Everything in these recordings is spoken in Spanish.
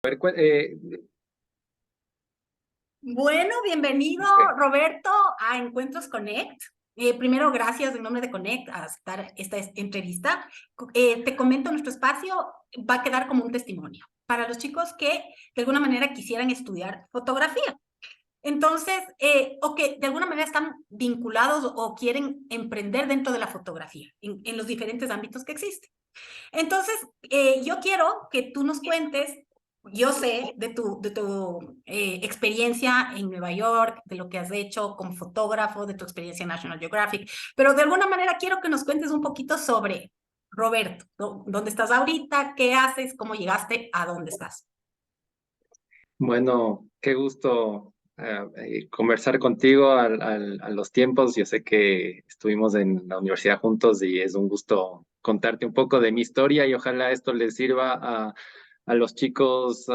A ver, Bueno, bienvenido ok. Roberto a Encuentros Connect. Primero, gracias en nombre de Connect a aceptar esta entrevista. Te comento, nuestro espacio va a quedar como un testimonio para los chicos que de alguna manera quisieran estudiar fotografía. Entonces, o que de alguna manera están vinculados o quieren emprender dentro de la fotografía, en los diferentes ámbitos que existen. Entonces, yo quiero que tú nos cuentes, yo sé de tu experiencia en Nueva York, de lo que has hecho como fotógrafo, de tu experiencia en National Geographic, pero de alguna manera quiero que nos cuentes un poquito sobre Roberto, dónde estás ahorita, qué haces, cómo llegaste a dónde estás. Bueno, qué gusto conversar contigo a los tiempos. Yo sé que estuvimos en la universidad juntos y es un gusto contarte un poco de mi historia y ojalá esto les sirva a los chicos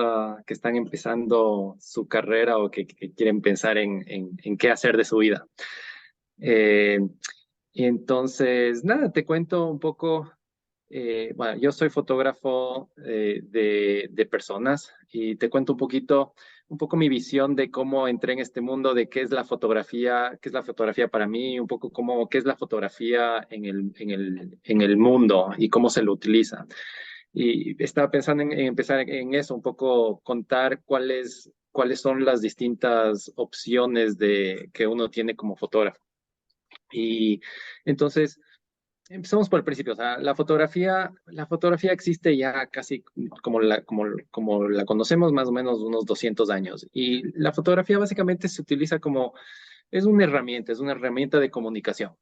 que están empezando su carrera o que quieren pensar en qué hacer de su vida. Eh, y entonces, nada, te cuento un poco. Bueno, yo soy fotógrafo de personas y te cuento un poco mi visión de cómo entré en este mundo, de qué es la fotografía para mí, un poco qué es la fotografía en el mundo y cómo se lo utiliza. Y estaba pensando en empezar en eso, un poco contar cuáles son las distintas opciones que uno tiene como fotógrafo. Y entonces, empezamos por el principio. O sea, la fotografía existe ya casi como la conocemos, más o menos unos 200 años. Y la fotografía básicamente se utiliza es una herramienta de comunicación.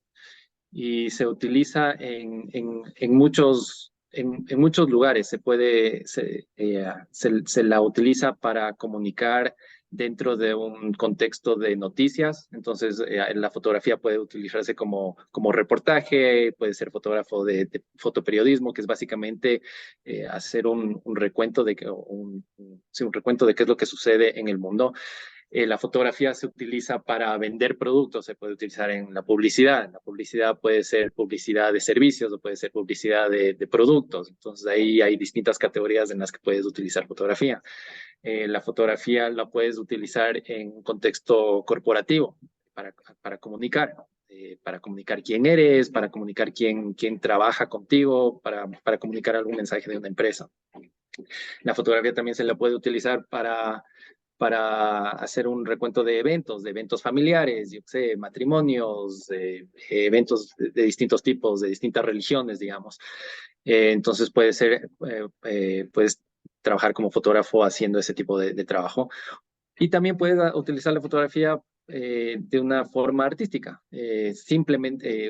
Y se utiliza en muchos lugares. Se la utiliza para comunicar dentro de un contexto de noticias. Entonces, la fotografía puede utilizarse como reportaje, puede ser fotógrafo de fotoperiodismo, que es básicamente hacer un recuento sí, un recuento de qué es lo que sucede en el mundo. La fotografía se utiliza para vender productos, se puede utilizar en la publicidad. La publicidad puede ser publicidad de servicios o puede ser publicidad de productos. Entonces ahí hay distintas categorías en las que puedes utilizar fotografía. La fotografía la puedes utilizar en un contexto corporativo para, para comunicar quién eres, para comunicar quién trabaja contigo, para comunicar algún mensaje de una empresa. La fotografía también se la puede utilizar para hacer un recuento de eventos familiares, yo qué sé, matrimonios, eventos de distintos tipos, de distintas religiones, digamos. Entonces puedes trabajar como fotógrafo haciendo ese tipo de trabajo. Y también puedes utilizar la fotografía de una forma artística,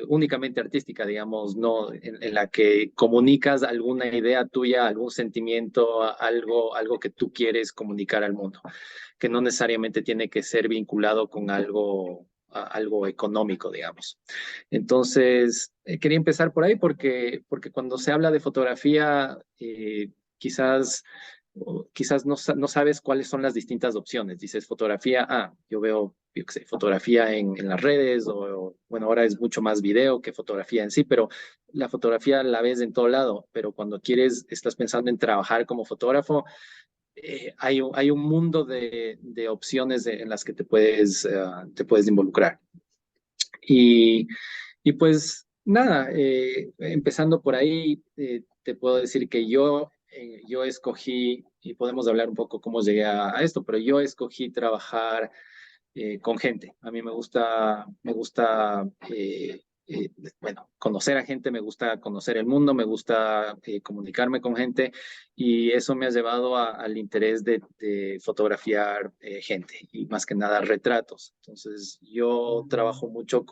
únicamente artística, digamos, no en la que comunicas alguna idea tuya, algún sentimiento, algo que tú quieres comunicar al mundo, que no necesariamente tiene que ser vinculado con algo económico, digamos. Entonces, quería empezar por ahí porque cuando se habla de fotografía, quizás quizás no sabes cuáles son las distintas opciones. Dices fotografía, yo veo, yo qué sé, fotografía en las redes bueno, ahora es mucho más video que fotografía en sí, pero la fotografía la ves en todo lado, pero cuando estás pensando en trabajar como fotógrafo, hay un mundo de opciones en las que te puedes involucrar. Y, y pues nada, empezando por ahí, te puedo decir que yo escogí, y podemos hablar un poco cómo llegué a esto, pero yo escogí trabajar con gente. A mí me gusta bueno, conocer a gente, me gusta conocer el mundo, me gusta comunicarme con gente y eso me ha llevado al interés de fotografiar gente y más que nada retratos. Entonces, yo trabajo mucho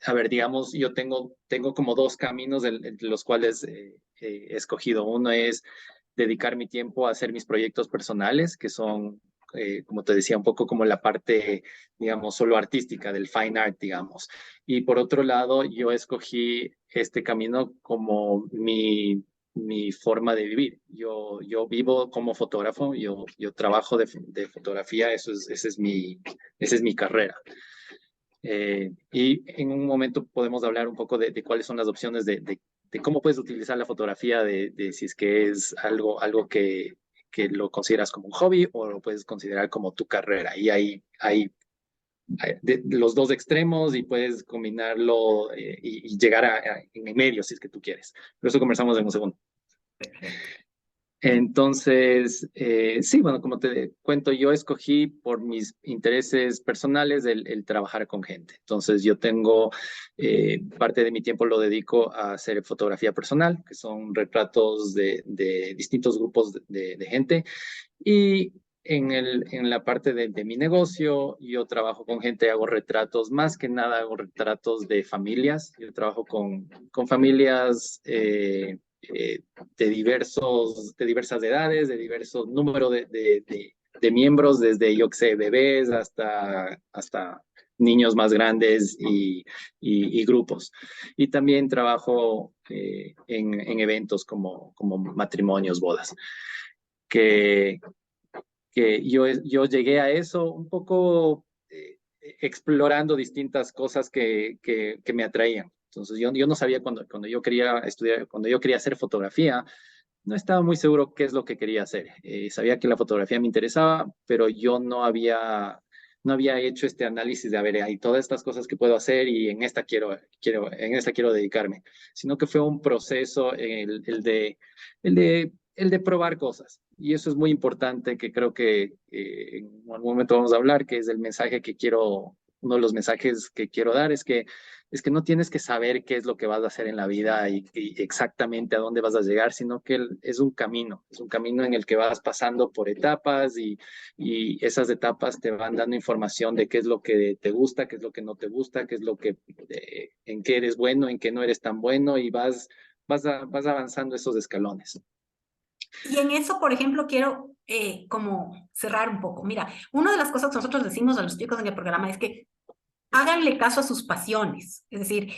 a ver, digamos, yo tengo como dos caminos de los cuales he escogido. Uno es dedicar mi tiempo a hacer mis proyectos personales, que son como te decía, un poco como la parte, digamos, solo artística del fine art, digamos. Y por otro lado, yo escogí este camino como mi forma de vivir. Yo vivo como fotógrafo, yo trabajo de fotografía, esa es mi carrera. Y en un momento podemos hablar un poco de cuáles son las opciones de cómo puedes utilizar la fotografía, de si es que es algo que lo consideras como un hobby o lo puedes considerar como tu carrera. Y hay de los dos extremos y puedes combinarlo y llegar en el medio si es que tú quieres. Pero eso conversamos en un segundo. Perfecto. Entonces, sí, bueno, como te cuento, yo escogí por mis intereses personales el trabajar con gente. Entonces, yo tengo parte de mi tiempo lo dedico a hacer fotografía personal, que son retratos de distintos grupos de gente. Y en la parte de mi negocio, yo trabajo con gente, hago retratos, más que nada hago retratos de familias. Yo trabajo con familias de diversas edades, de diversos números de miembros, desde, yo que sé, bebés hasta niños más grandes y grupos. Y también trabajo en eventos como matrimonios, bodas, que, que yo llegué a eso un poco explorando distintas cosas que me atraían. Entonces yo no sabía cuando yo quería estudiar, cuando yo quería hacer fotografía, no estaba muy seguro qué es lo que quería hacer. Sabía que la fotografía me interesaba, pero yo no había hecho este análisis de, a ver, hay todas estas cosas que puedo hacer y en esta quiero dedicarme, sino que fue un proceso el de probar cosas. Y eso es muy importante, que creo que en algún momento vamos a hablar, que es el mensaje que quiero, uno de los mensajes que quiero dar, es que no tienes que saber qué es lo que vas a hacer en la vida y exactamente a dónde vas a llegar, sino que es un camino en el que vas pasando por etapas y esas etapas te van dando información de qué es lo que te gusta, qué es lo que no te gusta, qué es lo que, en qué eres bueno, en qué no eres tan bueno y vas avanzando esos escalones. Y en eso, por ejemplo, quiero como cerrar un poco. Mira, una de las cosas que nosotros decimos a los chicos en el programa es que háganle caso a sus pasiones, es decir,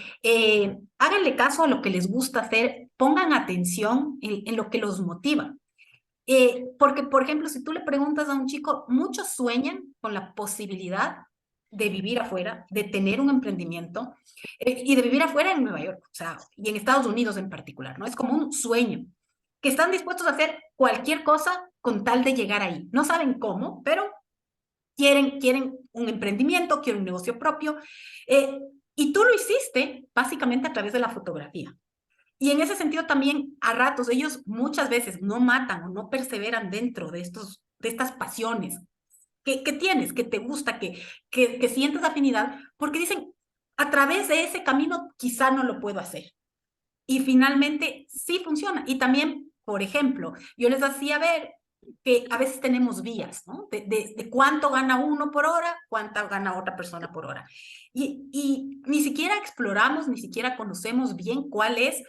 háganle caso a lo que les gusta hacer, pongan atención en lo que los motiva. Porque, por ejemplo, si tú le preguntas a un chico, muchos sueñan con la posibilidad de vivir afuera, de tener un emprendimiento y de vivir afuera en Nueva York, o sea, y en Estados Unidos en particular, ¿no? Es como un sueño, que están dispuestos a hacer cualquier cosa con tal de llegar ahí. No saben cómo, pero quieren un emprendimiento, quieren un negocio propio. Y tú lo hiciste básicamente a través de la fotografía. Y en ese sentido también, a ratos, ellos muchas veces no matan o no perseveran dentro de estas pasiones que tienes, que te gusta, que sientes afinidad, porque dicen, a través de ese camino quizá no lo puedo hacer. Y finalmente sí funciona. Y también, por ejemplo, yo les hacía ver que a veces tenemos vías, ¿no? De cuánto gana uno por hora, cuánto gana otra persona por hora. Y ni siquiera exploramos, ni siquiera conocemos bien cuál es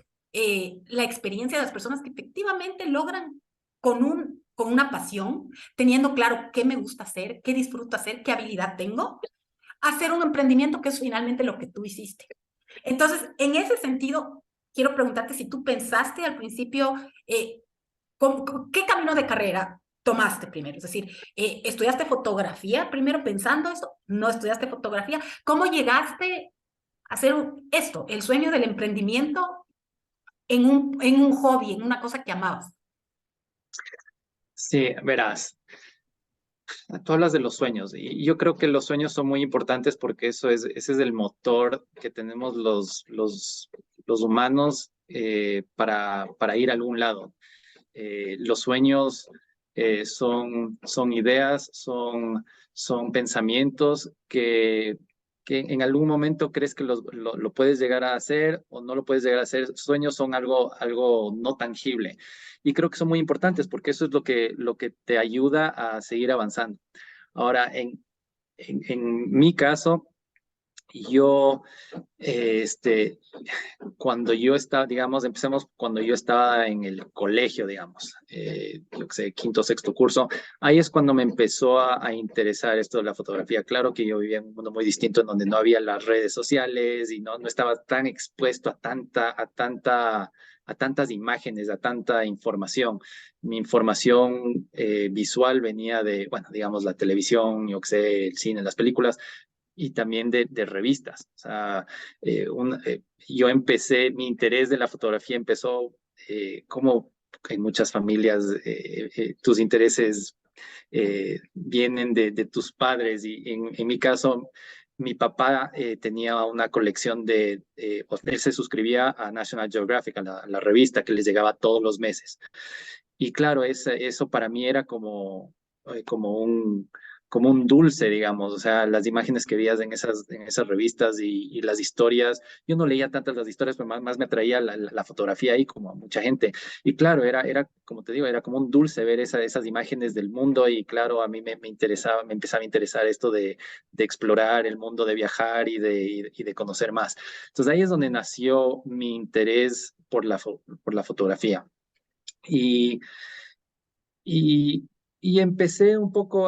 la experiencia de las personas que efectivamente logran con una pasión, teniendo claro qué me gusta hacer, qué disfruto hacer, qué habilidad tengo, hacer un emprendimiento que es finalmente lo que tú hiciste. Entonces, en ese sentido, quiero preguntarte si tú pensaste al principio, ¿qué camino de carrera tomaste primero? Es decir, ¿estudiaste fotografía primero pensando eso? ¿No estudiaste fotografía? ¿Cómo llegaste a hacer esto, el sueño del emprendimiento en un hobby, en una cosa que amabas? Sí, verás. Tú hablas de los sueños y yo creo que los sueños son muy importantes porque ese es el motor que tenemos los humanos para ir a algún lado. Los sueños son ideas, son pensamientos que en algún momento crees que lo puedes llegar a hacer o no lo puedes llegar a hacer. Sueños son algo no tangible y creo que son muy importantes porque eso es lo que te ayuda a seguir avanzando. Ahora, en mi caso, yo, cuando yo estaba, digamos, empecemos cuando yo estaba en el colegio, digamos, yo que sé, quinto, sexto curso, ahí es cuando me empezó a interesar esto de la fotografía. Claro que yo vivía en un mundo muy distinto en donde no había las redes sociales y no estaba tan expuesto a tantas imágenes, a tanta información. Mi información visual venía de, bueno, digamos, la televisión, yo que sé, el cine, las películas, y también de revistas. O sea, yo empecé, mi interés de la fotografía empezó como en muchas familias, tus intereses vienen de tus padres y en mi caso, mi papá tenía una colección pues, él se suscribía a National Geographic, a la revista que les llegaba todos los meses. Y claro, eso para mí era como como un dulce, digamos, o sea, las imágenes que veías en esas revistas y las historias, yo no leía tantas las historias, pero más me atraía la fotografía ahí como a mucha gente. Y claro, como te digo, era como un dulce ver esas imágenes del mundo y claro, a mí me interesaba, me empezaba a interesar esto de explorar el mundo, de viajar y de conocer más. Entonces ahí es donde nació mi interés por la fotografía. Y, y, y empecé un poco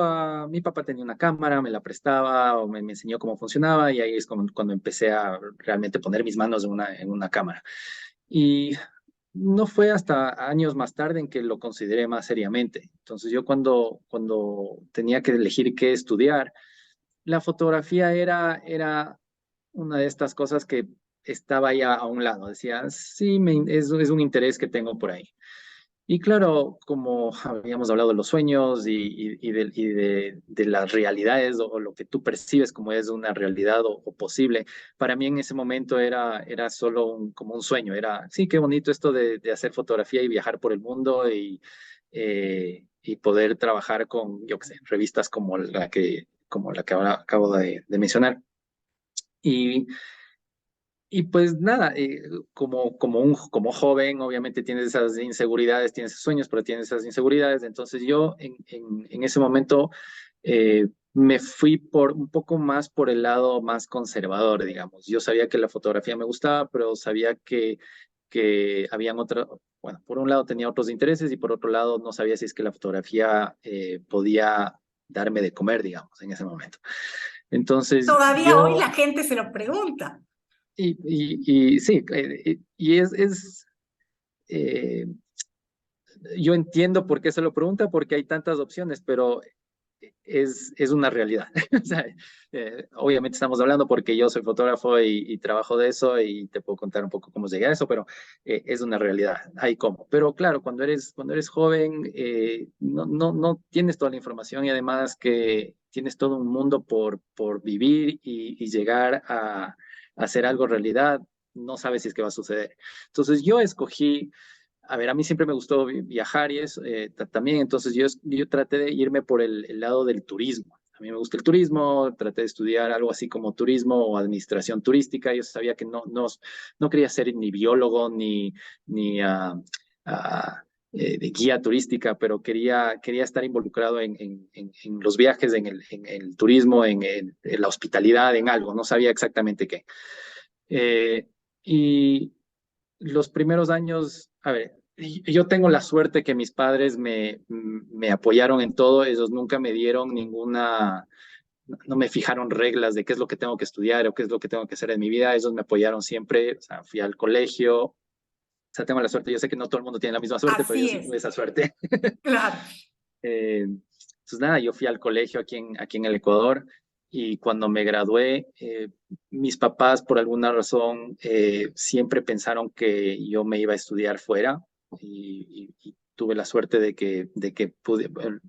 mi papá tenía una cámara, me la prestaba o me enseñó cómo funcionaba y ahí es cuando empecé a realmente poner mis manos en una cámara. Y no fue hasta años más tarde en que lo consideré más seriamente. Entonces yo cuando tenía que elegir qué estudiar, la fotografía era una de estas cosas que estaba ya a un lado. Decía, sí, es un interés que tengo por ahí. Y claro, como habíamos hablado de los sueños de las realidades o lo que tú percibes como es una realidad o posible, para mí en ese momento era solo como un sueño, era, sí, qué bonito esto de hacer fotografía y viajar por el mundo y poder trabajar con, yo qué sé, revistas como la que ahora acabo de mencionar. Y y pues nada, como joven, obviamente tienes esas inseguridades, tienes esos sueños, pero tienes esas inseguridades. Entonces yo en ese momento me fui un poco más por el lado más conservador, digamos. Yo sabía que la fotografía me gustaba, pero sabía que habían bueno, por un lado tenía otros intereses y por otro lado no sabía si es que la fotografía podía darme de comer, digamos, en ese momento. Entonces Todavía hoy la yo... gente se lo pregunta. Y sí, eh, yo entiendo por qué se lo pregunta, porque hay tantas opciones, pero es una realidad. O sea, obviamente estamos hablando porque yo soy fotógrafo y trabajo de eso y te puedo contar un poco cómo llegué a eso, pero es una realidad, hay cómo. Pero claro, cuando eres joven, no tienes toda la información y además que tienes todo un mundo por vivir y llegar a hacer algo realidad, no sabes si es que va a suceder. Entonces yo escogí a ver, a mí siempre me gustó viajar y eso también, entonces yo traté de irme por el lado del turismo. A mí me gusta el turismo, traté de estudiar algo así como turismo o administración turística. Yo sabía que no quería ser ni biólogo ni de guía turística, pero quería estar involucrado en los viajes, en el turismo, en la hospitalidad, en algo. No sabía exactamente qué. Y los primeros años, a ver, yo tengo la suerte que mis padres me apoyaron en todo, ellos nunca me dieron no me fijaron reglas de qué es lo que tengo que estudiar o qué es lo que tengo que hacer en mi vida, ellos me apoyaron siempre, o sea, fui al colegio, o sea, tengo la suerte, yo sé que no todo el mundo tiene la misma suerte, pero yo Así sí es, tuve esa suerte. claro. Entonces, nada, yo fui al colegio aquí en el Ecuador y cuando me gradué, mis papás por alguna razón siempre pensaron que yo me iba a estudiar fuera y tuve la suerte de que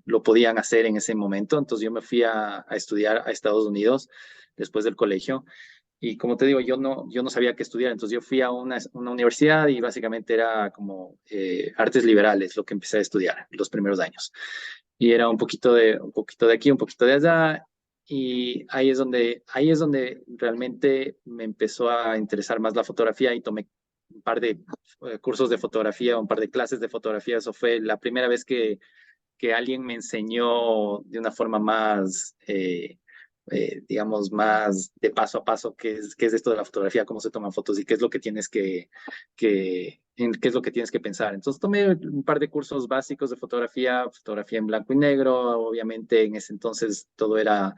lo podían hacer en ese momento. Entonces yo me fui a estudiar a Estados Unidos después del colegio. Y como te digo, yo no sabía qué estudiar, entonces yo fui a una universidad y básicamente era como artes liberales lo que empecé a estudiar los primeros años y era un poquito de aquí, un poquito de allá, y ahí es donde realmente me empezó a interesar más la fotografía y tomé un par de cursos de fotografía, un par de clases de fotografía. Eso fue la primera vez que alguien me enseñó de una forma más, digamos, más de paso a paso qué es esto de la fotografía, cómo se toman fotos y qué es lo que qué es lo que tienes que pensar. Entonces tomé un par de cursos básicos de fotografía en blanco y negro, obviamente en ese entonces todo era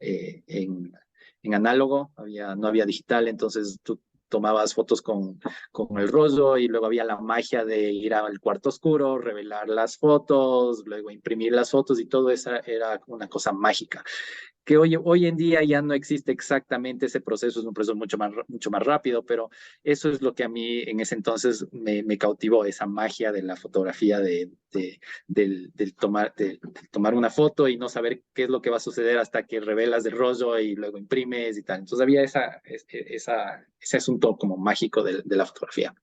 en análogo, no había digital, entonces tú tomabas fotos con el rollo y luego había la magia de ir al cuarto oscuro, revelar las fotos, luego imprimir las fotos y todo eso era una cosa mágica que hoy en día ya no existe exactamente ese proceso, es un proceso mucho más rápido, pero eso es lo que a mí en ese entonces me cautivó, esa magia de la fotografía, del tomar una foto y no saber qué es lo que va a suceder hasta que revelas el rollo y luego imprimes y tal. Entonces había ese asunto como mágico de la fotografía.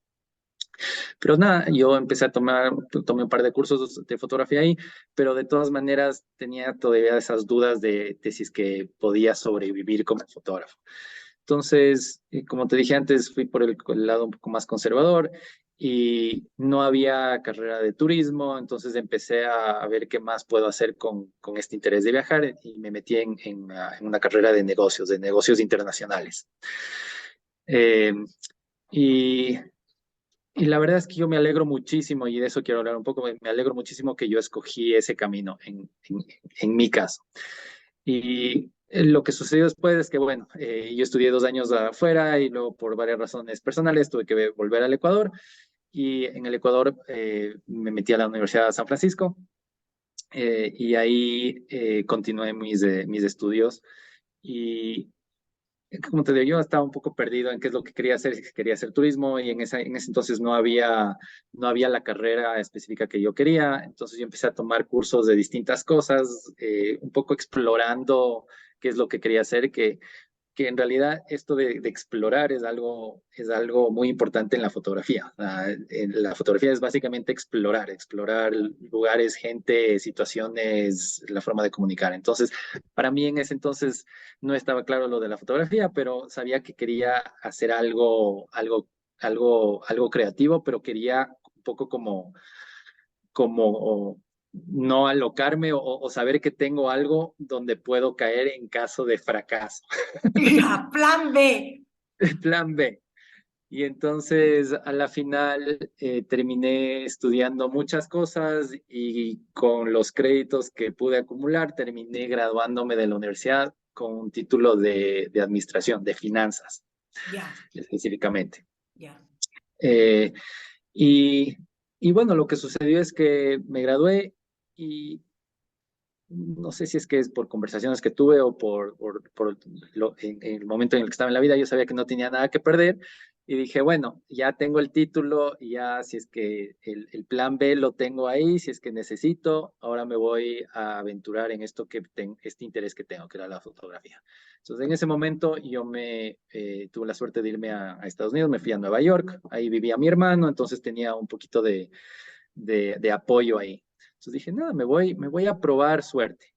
Pero nada, yo empecé tomé un par de cursos de fotografía ahí, pero de todas maneras tenía todavía esas dudas de si es que podía sobrevivir como fotógrafo. Entonces, como te dije antes, fui por el lado un poco más conservador y no había carrera de turismo, entonces empecé a ver qué más puedo hacer con este interés de viajar y me metí en una carrera de negocios internacionales. Eh, y y la verdad es que yo me alegro muchísimo, y de eso quiero hablar un poco, me alegro muchísimo que yo escogí ese camino en mi caso. Y lo que sucedió después es que, bueno, yo estudié 2 años afuera y luego por varias razones personales tuve que volver al Ecuador. Y en el Ecuador me metí a la Universidad de San Francisco y ahí continué mis estudios. Y como te digo, yo estaba un poco perdido en qué es lo que quería hacer, si quería hacer turismo y en ese entonces no había la carrera específica que yo quería, entonces yo empecé a tomar cursos de distintas cosas, un poco explorando qué es lo que quería hacer, que en realidad esto de explorar es algo muy importante en la fotografía. En la fotografía es básicamente explorar lugares, gente, situaciones, la forma de comunicar. Entonces, para mí en ese entonces no estaba claro lo de la fotografía, pero sabía que quería hacer algo creativo, pero quería un poco como no alocarme o saber que tengo algo donde puedo caer en caso de fracaso. Ya, plan B. Plan B. Y entonces a la final terminé estudiando muchas cosas y con los créditos que pude acumular terminé graduándome de la universidad con un título de administración, de finanzas Ya, específicamente. ya. Eh, y, y bueno, lo que sucedió es que me gradué y no sé si es que es por conversaciones que tuve o en el momento en el que estaba en la vida, yo sabía que no tenía nada que perder y dije, bueno, ya tengo el título, ya si es que el plan B lo tengo ahí, si es que necesito, ahora me voy a aventurar en este interés que tengo, que era la fotografía. Entonces, en ese momento yo tuve la suerte de irme a Estados Unidos, me fui a Nueva York, ahí vivía mi hermano, entonces tenía un poquito de apoyo ahí. Entonces dije, nada, me voy a probar suerte.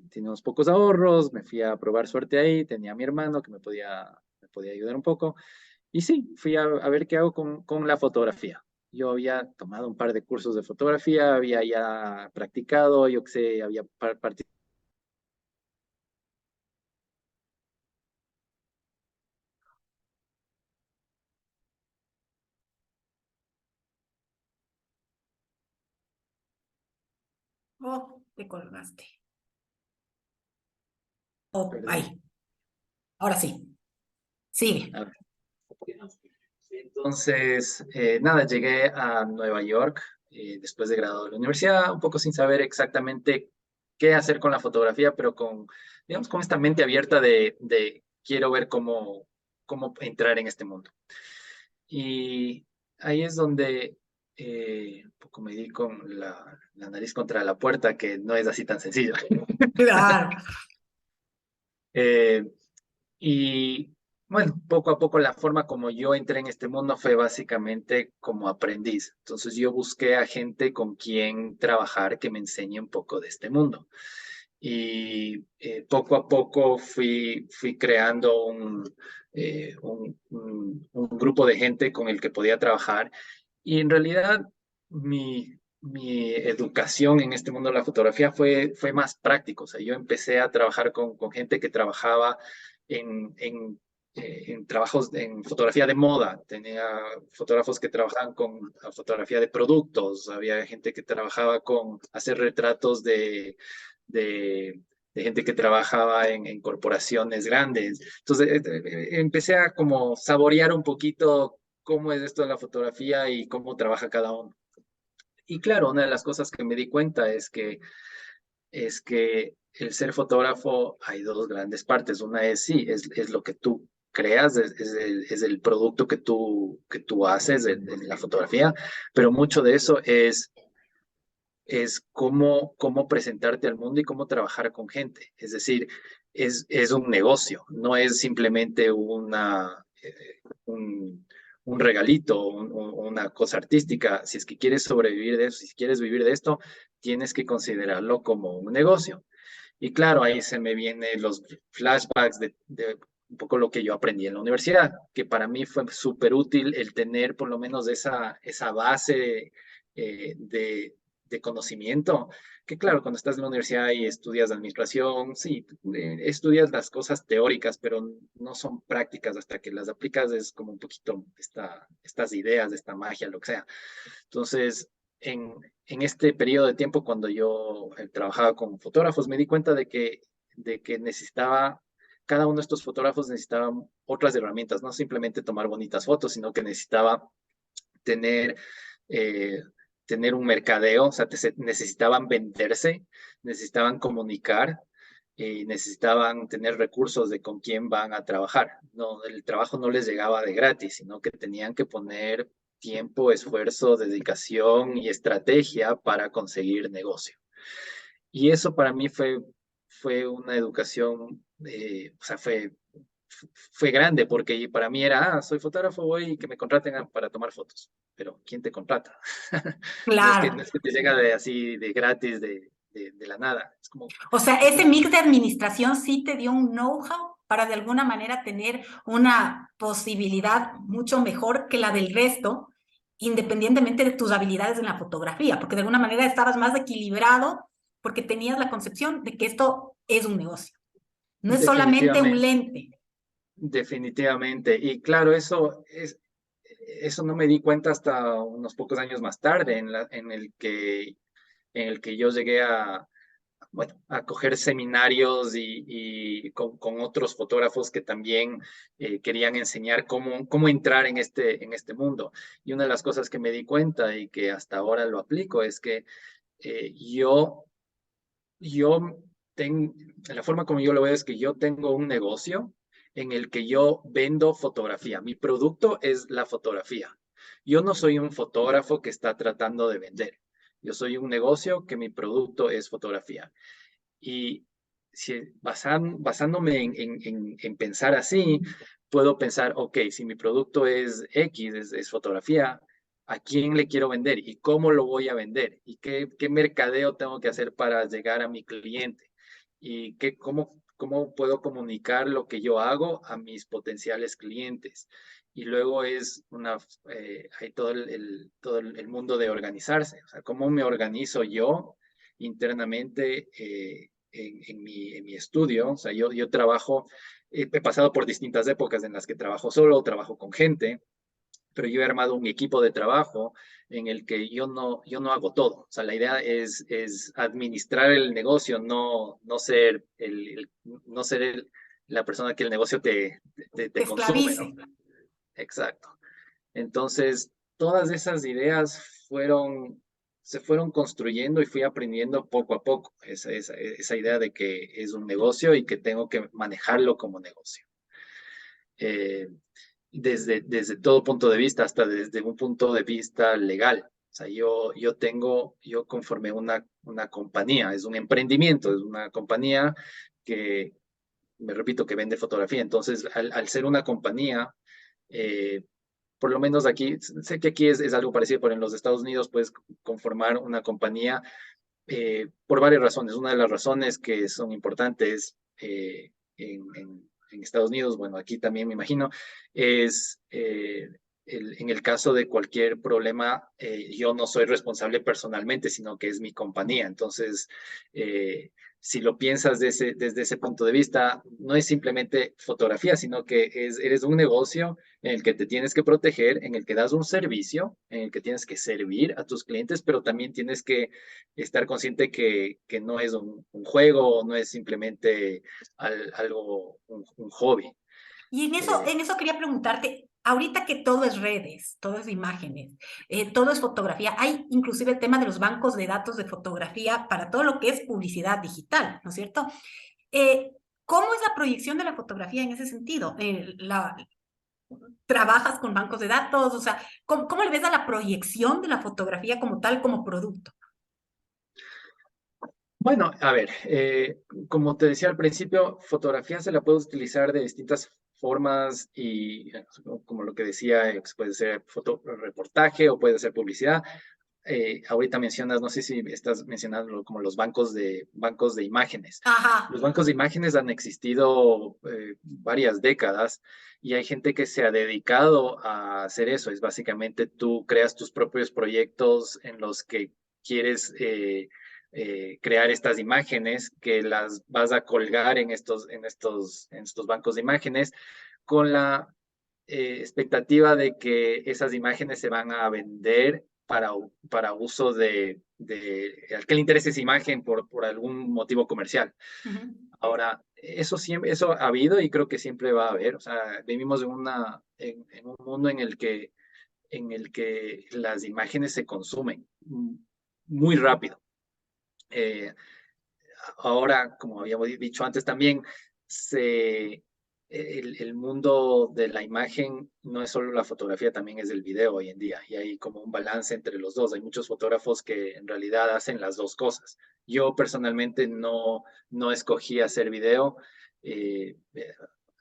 Tenía unos pocos ahorros, me fui a probar suerte ahí, tenía a mi hermano que me podía ayudar un poco. Y sí, fui a ver qué hago con la fotografía. Yo había tomado un par de cursos de fotografía, había ya practicado, yo qué sé, había participado. Oh, te colgaste. Oh, Perdón. ahí. Ahora sí. Sigue. Entonces, nada, llegué a Nueva York después de graduado de la universidad, un poco sin saber exactamente qué hacer con la fotografía, pero digamos, con esta mente abierta de quiero ver cómo entrar en este mundo. Y ahí es donde un poco me di con la nariz contra la puerta, que no es así tan sencillo. Claro. Eh, Y bueno, poco a poco la forma como yo entré en este mundo fue básicamente como aprendiz. Entonces yo busqué a gente con quien trabajar que me enseñe un poco de este mundo. Y poco a poco fui creando un grupo de gente con el que podía trabajar. Y en realidad mi educación en este mundo de la fotografía fue más práctico. O sea, yo empecé a trabajar con gente que trabajaba en trabajos en fotografía de moda. Tenía fotógrafos que trabajaban con fotografía de productos. Había gente que trabajaba con hacer retratos de de gente que trabajaba en corporaciones grandes. Entonces empecé a como saborear un poquito cómo es esto de la fotografía y cómo trabaja cada uno. Y claro, una de las cosas que me di cuenta es que el ser fotógrafo hay dos grandes partes. Una es sí, es lo que tú creas, es el producto que tú haces de la fotografía, pero mucho de eso es cómo presentarte al mundo y cómo trabajar con gente. Es decir, es un negocio, no es simplemente un regalito, una cosa artística. Si es que quieres sobrevivir de eso, si quieres vivir de esto, tienes que considerarlo como un negocio. Y claro, ahí se me vienen los flashbacks de un poco lo que yo aprendí en la universidad, que para mí fue súper útil el tener por lo menos esa base de conocimiento, que claro, cuando estás en la universidad y estudias administración, sí, estudias las cosas teóricas, pero no son prácticas hasta que las aplicas, es como un poquito estas ideas, esta magia, lo que sea. Entonces, en este periodo de tiempo, cuando yo trabajaba con fotógrafos, me di cuenta de que necesitaba, cada uno de estos fotógrafos necesitaba otras herramientas, no simplemente tomar bonitas fotos, sino que necesitaba tener, eh, tener un mercadeo, o sea, necesitaban venderse, necesitaban comunicar, y necesitaban tener recursos de con quién van a trabajar. No, el trabajo no les llegaba de gratis, sino que tenían que poner tiempo, esfuerzo, dedicación y estrategia para conseguir negocio. Y eso para mí fue una educación, o sea, fue grande, porque para mí era, soy fotógrafo, voy y que me contraten para tomar fotos. Pero ¿quién te contrata? No Claro. es que te llega de así, de gratis, de la nada. Es como, O sea, es ese un, mix de administración sí te dio un know-how para de alguna manera tener una posibilidad mucho mejor que la del resto, independientemente de tus habilidades en la fotografía, porque de alguna manera estabas más equilibrado porque tenías la concepción de que esto es un negocio, no es solamente un definitivamente, lente. definitivamente. Y claro, eso no me di cuenta hasta unos pocos años más tarde, en el que yo llegué bueno, a coger seminarios y con otros fotógrafos que también querían enseñar cómo entrar en este mundo. Y una de las cosas que me di cuenta y que hasta ahora lo aplico es que yo tengo, la forma como yo lo veo es que yo tengo un negocio en el que yo vendo fotografía. Mi producto es la fotografía. Yo no soy un fotógrafo que está tratando de vender. Yo soy un negocio que mi producto es fotografía. Y si, basándome en pensar así, puedo pensar, ok, si mi producto es X, es fotografía, ¿a quién le quiero vender? ¿Y cómo lo voy a vender? ¿Y qué mercadeo tengo que hacer para llegar a mi cliente? ¿Y cómo puedo comunicar lo que yo hago a mis potenciales clientes? Y luego hay todo el mundo de organizarse. O sea, ¿cómo me organizo yo internamente en mi estudio? O sea, yo trabajo, he pasado por distintas épocas en las que trabajo solo, trabajo con gente, pero yo he armado un equipo de trabajo en el que yo no hago todo. O sea, la idea es administrar el negocio, no ser no ser la persona que el negocio te Te consume, ¿no? esclavice. Exacto. Entonces, todas esas ideas se fueron construyendo y fui aprendiendo poco a poco esa idea de que es un negocio y que tengo que manejarlo como negocio. Eh, desde todo punto de vista, hasta desde un punto de vista legal. O sea, yo conformé una compañía, es un emprendimiento, es una compañía que, me repito, que vende fotografía. Entonces, al ser una compañía, eh, por lo menos aquí, sé que aquí es algo parecido, pero en los Estados Unidos puedes conformar una compañía por varias razones. Una de las razones que son importantes en Estados Unidos, bueno, aquí también me imagino, es en el caso de cualquier problema, yo no soy responsable personalmente, sino que es mi compañía. Entonces, si lo piensas desde ese punto de vista, no es simplemente fotografía, sino que eres un negocio en el que te tienes que proteger, en el que das un servicio, en el que tienes que servir a tus clientes, pero también tienes que estar consciente que no es un juego, no es simplemente algo, un hobby. Y Eh, en eso quería preguntarte, ahorita que todo es redes, todo es imágenes, todo es fotografía, hay inclusive el tema de los bancos de datos de fotografía para todo lo que es publicidad digital, ¿no es cierto? Eh, ¿Cómo es la proyección de la fotografía en ese sentido? ¿Trabajas con bancos de datos? O sea, ¿cómo le ves a la proyección de la fotografía como tal, como producto? Bueno, a ver, como te decía al principio, fotografía se la puede utilizar de distintas formas y como lo que decía, puede ser fotoreportaje o puede ser publicidad. Ahorita mencionas, no sé si estás mencionando como los bancos de imágenes. Ajá. Los bancos de imágenes han existido varias décadas y hay gente que se ha dedicado a hacer eso. Es básicamente tú creas tus propios proyectos en los que quieres crear estas imágenes que las vas a colgar en estos bancos de imágenes con la expectativa de que esas imágenes se van a vender para uso al que le interese esa imagen por algún motivo comercial. Ujú. Ahora, eso ha habido y creo que siempre va a haber. O sea, vivimos en un mundo en el que las imágenes se consumen muy rápido. Eh, Ahora, como habíamos dicho antes también, el mundo de la imagen no es solo la fotografía, también es el video hoy en día. Y hay como un balance entre los dos. Hay muchos fotógrafos que en realidad hacen las dos cosas. Yo personalmente no escogí hacer video, eh, eh,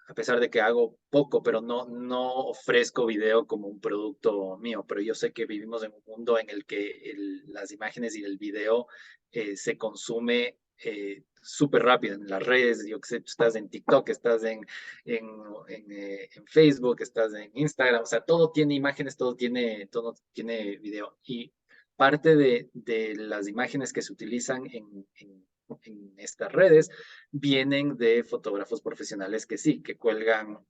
a pesar de que hago poco, pero no ofrezco video como un producto mío. Pero yo sé que vivimos en un mundo en el que las imágenes y el video se consume súper rápido en las redes. Yo que sé, tú estás en TikTok, estás en Facebook, estás en Instagram, o sea, todo tiene imágenes, todo tiene video. Y parte de las imágenes que se utilizan en estas redes vienen de fotógrafos profesionales que sí, que cuelgan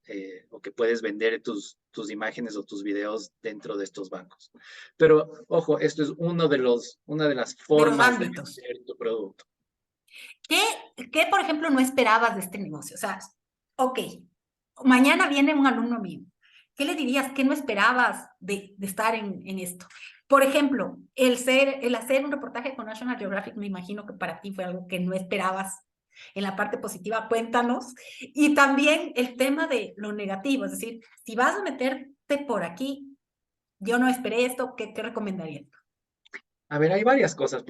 o que puedes vender tus imágenes o tus videos dentro de estos bancos. Pero ojo, esto es una de las De los formas de ámbitos. vender tu producto. ¿Qué, qué, por ejemplo, no esperabas de este negocio? O sea, ok, mañana viene un alumno mío. ¿Qué le dirías? ¿Qué no esperabas de estar en esto? Por ejemplo, el hacer un reportaje con National Geographic, me imagino que para ti fue algo que no esperabas en la parte positiva, cuéntanos. Y también el tema de lo negativo, es decir, si vas a meterte por aquí, yo no esperé esto, ¿qué recomendarías? A ver, hay varias cosas.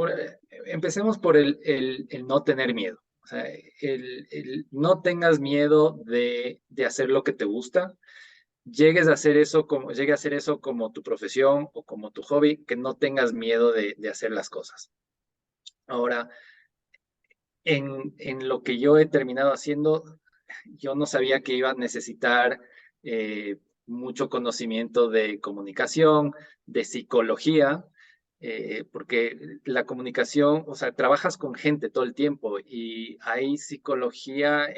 Empecemos por el no tener miedo. O sea, no tengas miedo de hacer lo que te gusta. Llegue a hacer eso como tu profesión o como tu hobby, que no tengas miedo de hacer las cosas. Ahora, en lo que yo he terminado haciendo, yo no sabía que iba a necesitar mucho conocimiento de comunicación, de psicología, porque la comunicación, o sea, trabajas con gente todo el tiempo y hay psicología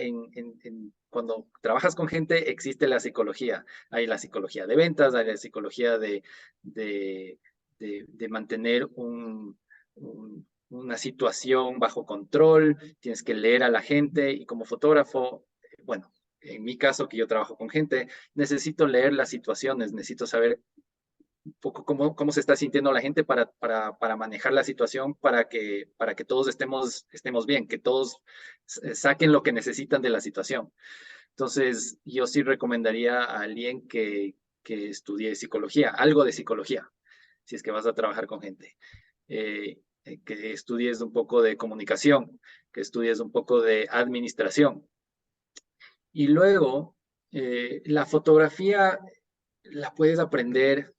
cuando trabajas con gente existe la psicología. Hay la psicología de ventas, hay la psicología de, de mantener una situación bajo control, tienes que leer a la gente y como fotógrafo, bueno, en mi caso que yo trabajo con gente, necesito leer las situaciones, necesito saber un poco cómo se está sintiendo la gente para manejar la situación, para que todos estemos bien, que todos saquen lo que necesitan de la situación. Entonces, yo sí recomendaría a alguien que estudie psicología, algo de psicología, si es que vas a trabajar con gente. Que estudies un poco de comunicación, que estudies un poco de administración. Y luego, la fotografía la puedes aprender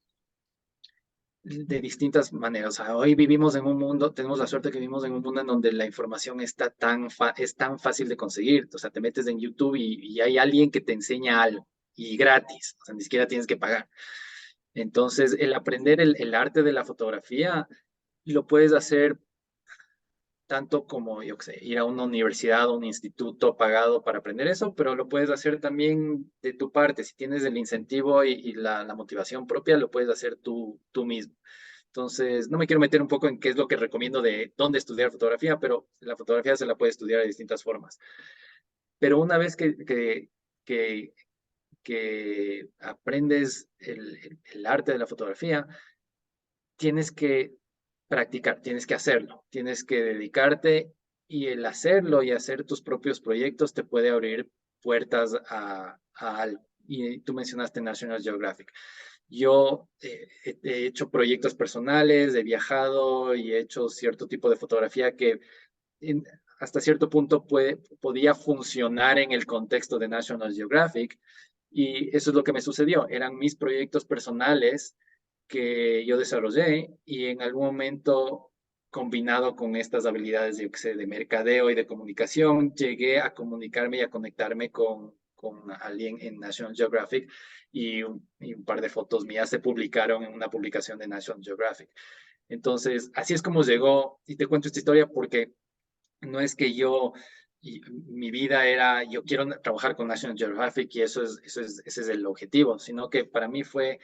de distintas maneras. O sea, hoy vivimos en un mundo, tenemos la suerte que vivimos en un mundo en donde la información es tan fácil de conseguir. O sea, te metes en YouTube y hay alguien que te enseña algo y gratis. O sea, ni siquiera tienes que pagar. Entonces, el aprender el arte de la fotografía lo puedes hacer tanto como, yo qué sé, ir a una universidad o un instituto pagado para aprender eso, pero lo puedes hacer también de tu parte. Si tienes el incentivo y la motivación propia, lo puedes hacer tú mismo. Entonces, no me quiero meter un poco en qué es lo que recomiendo de dónde estudiar fotografía, pero la fotografía se la puede estudiar de distintas formas. Pero una vez que, que aprendes el arte de la fotografía, tienes que practicar, tienes que hacerlo, tienes que dedicarte y el hacerlo y hacer tus propios proyectos te puede abrir puertas a algo. Y tú mencionaste National Geographic. Yo he hecho proyectos personales, he viajado y he hecho cierto tipo de fotografía que hasta cierto punto podía funcionar en el contexto de National Geographic. Y eso es lo que me sucedió. Eran mis proyectos personales que yo desarrollé y en algún momento, combinado con estas habilidades, yo que sé, de mercadeo y de comunicación, llegué a comunicarme y a conectarme con alguien en National Geographic y un par de fotos mías se publicaron en una publicación de National Geographic. Entonces, así es como llegó, y te cuento esta historia porque no es que mi vida era, yo quiero trabajar con National Geographic y ese es el objetivo, sino que para mí fue,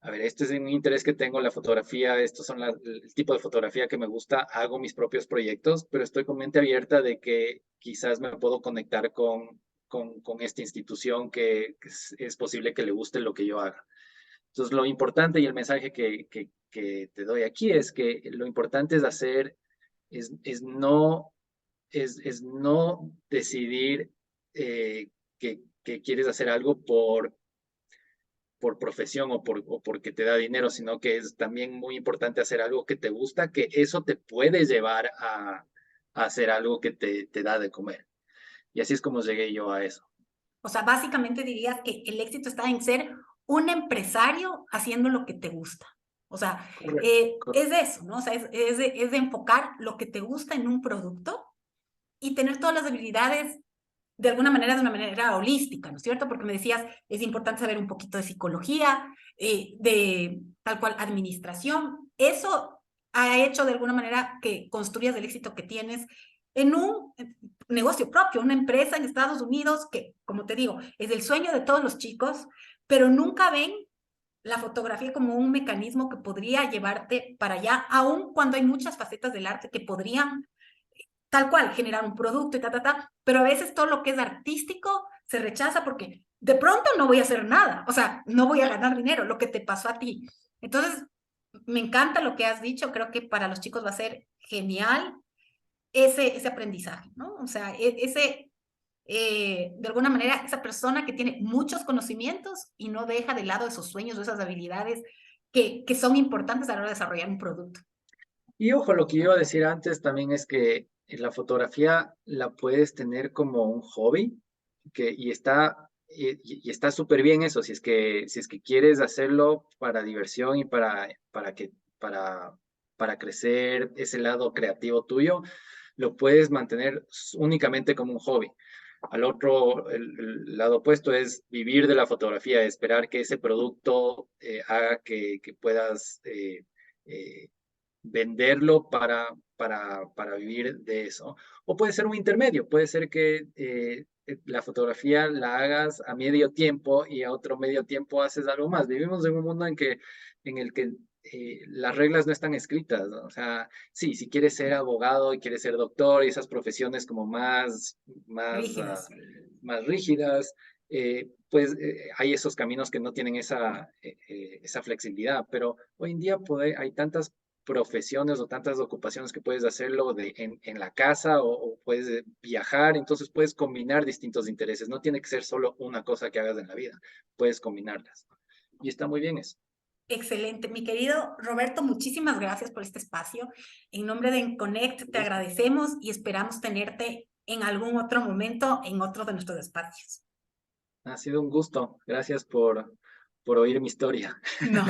a ver, este es un interés que tengo, la fotografía, estos son el tipo de fotografía que me gusta, hago mis propios proyectos, pero estoy con mente abierta de que quizás me puedo conectar con esta institución que es posible que le guste lo que yo haga. Entonces, lo importante y el mensaje que te doy aquí es que lo importante es hacer, es no es no decidir que quieres hacer algo por profesión o porque te da dinero, sino que es también muy importante hacer algo que te gusta, que eso te puede llevar a hacer algo que te da de comer. Y así es como llegué yo a eso. O sea, básicamente dirías que el éxito está en ser un empresario haciendo lo que te gusta. O sea, Correcto. es de eso, ¿no? O sea, es de enfocar lo que te gusta en un producto y tener todas las habilidades de alguna manera, de una manera holística, ¿no es cierto? Porque me decías, es importante saber un poquito de psicología, de tal cual administración. Eso ha hecho de alguna manera que construyas el éxito que tienes en un negocio propio, una empresa en Estados Unidos que, como te digo, es el sueño de todos los chicos, pero nunca ven la fotografía como un mecanismo que podría llevarte para allá, aun cuando hay muchas facetas del arte que podrían tal cual, generar un producto y pero a veces todo lo que es artístico se rechaza porque de pronto no voy a hacer nada, o sea, no voy a ganar dinero, lo que te pasó a ti. Entonces, me encanta lo que has dicho, creo que para los chicos va a ser genial ese aprendizaje, ¿no? O sea, de alguna manera, esa persona que tiene muchos conocimientos y no deja de lado esos sueños o esas habilidades que son importantes a la hora de desarrollar un producto. Y ojo, lo que yo iba a decir antes también es que la fotografía la puedes tener como un hobby y está súper bien eso, si es que quieres hacerlo para diversión y para, para crecer ese lado creativo tuyo, lo puedes mantener únicamente como un hobby. Al otro, el lado opuesto es vivir de la fotografía, esperar que ese producto haga que puedas eh, venderlo para vivir de eso. O puede ser un intermedio, puede ser que la fotografía la hagas a medio tiempo y a otro medio tiempo haces algo más. Vivimos en un mundo en el que las reglas no están escritas, ¿no? O sea, sí, si quieres ser abogado y quieres ser doctor y esas profesiones como más, Rígidas. más rígidas, pues hay esos caminos que no tienen esa flexibilidad, pero hoy en día hay tantas profesiones o tantas ocupaciones que puedes hacerlo en la casa o puedes viajar, entonces puedes combinar distintos intereses, no tiene que ser solo una cosa que hagas en la vida, puedes combinarlas. Y está muy bien eso. Excelente. Mi querido Roberto, muchísimas gracias por este espacio. En nombre de Enconnect te agradecemos y esperamos tenerte en algún otro momento en otro de nuestros espacios. Ha sido un gusto. Gracias por oír mi historia. No.